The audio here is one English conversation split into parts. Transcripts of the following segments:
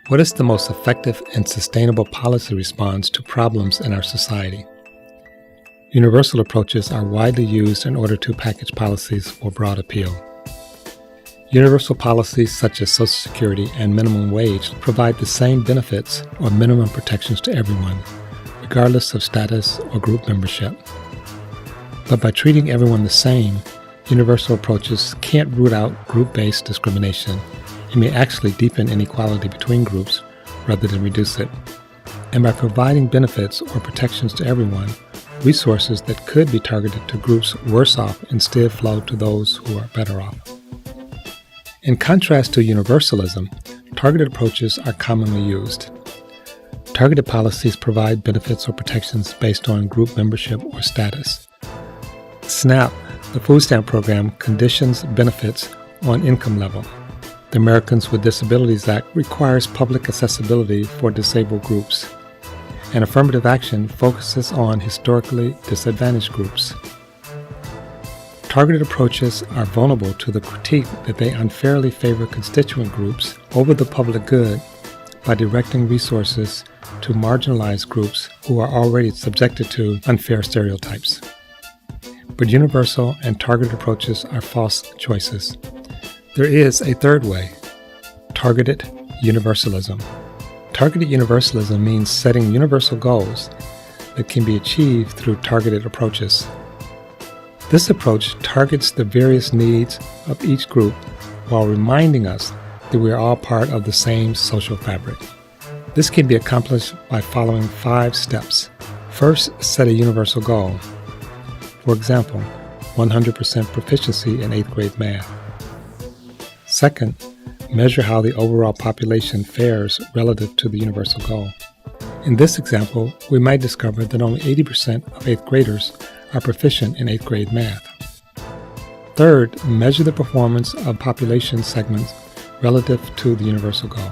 What is the most effective and sustainable policy response to problems in our society? Universal approaches are widely used in order to package policies for broad appeal. Universal policies such as Social Security and minimum wage provide the same benefits or minimum protections to everyone, regardless of status or group membership. But by treating everyone the same, universal approaches can't root out group-based discrimination and may actually deepen inequality between groups rather than reduce it. And by providing benefits or protections to everyone, resources that could be targeted to groups worse off instead flow to those who are better off. In contrast to universalism, targeted approaches are commonly used. Targeted policies provide benefits or protections based on group membership or status. SNAP, the food stamp program, conditions benefits on income level. The Americans with Disabilities Act requires public accessibility for disabled groups. And affirmative action focuses on historically disadvantaged groups. Targeted approaches are vulnerable to the critique that they unfairly favor constituent groups over the public good by directing resources to marginalized groups who are already subjected to unfair stereotypes. But universal and targeted approaches are false choices. There is a third way: targeted universalism. Targeted universalism means setting universal goals that can be achieved through targeted approaches. This approach targets the various needs of each group while reminding us that we are all part of the same social fabric. This can be accomplished by following 5 steps. First, set a universal goal. For example, 100% proficiency in 8th grade math. Second, measure how the overall population fares relative to the universal goal. In this example, we might discover that only 80% of 8th graders are proficient in 8th grade math. Third, measure the performance of population segments relative to the universal goal.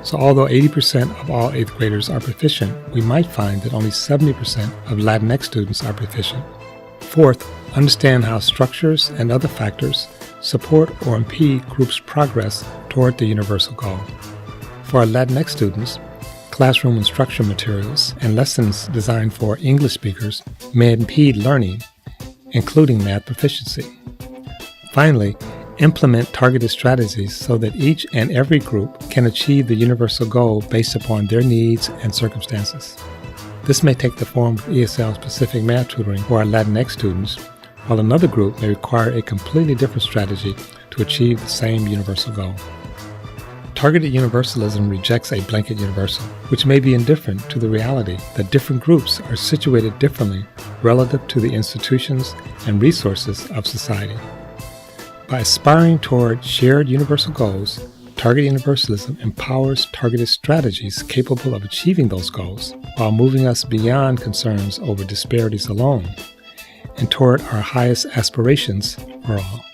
So although 80% of all 8th graders are proficient, we might find that only 70% of Latinx students are proficient. Fourth, understand how structures and other factors support or impede groups' progress toward the universal goal. For our Latinx students, classroom instruction materials and lessons designed for English speakers may impede learning, including math proficiency. Finally, implement targeted strategies so that each and every group can achieve the universal goal based upon their needs and circumstances. This may take the form of ESL-specific math tutoring for our Latinx students, while another group may require a completely different strategy to achieve the same universal goal. Targeted universalism rejects a blanket universal, which may be indifferent to the reality that different groups are situated differently relative to the institutions and resources of society. By aspiring toward shared universal goals, targeted universalism empowers targeted strategies capable of achieving those goals while moving us beyond concerns over disparities alone and toward our highest aspirations for all.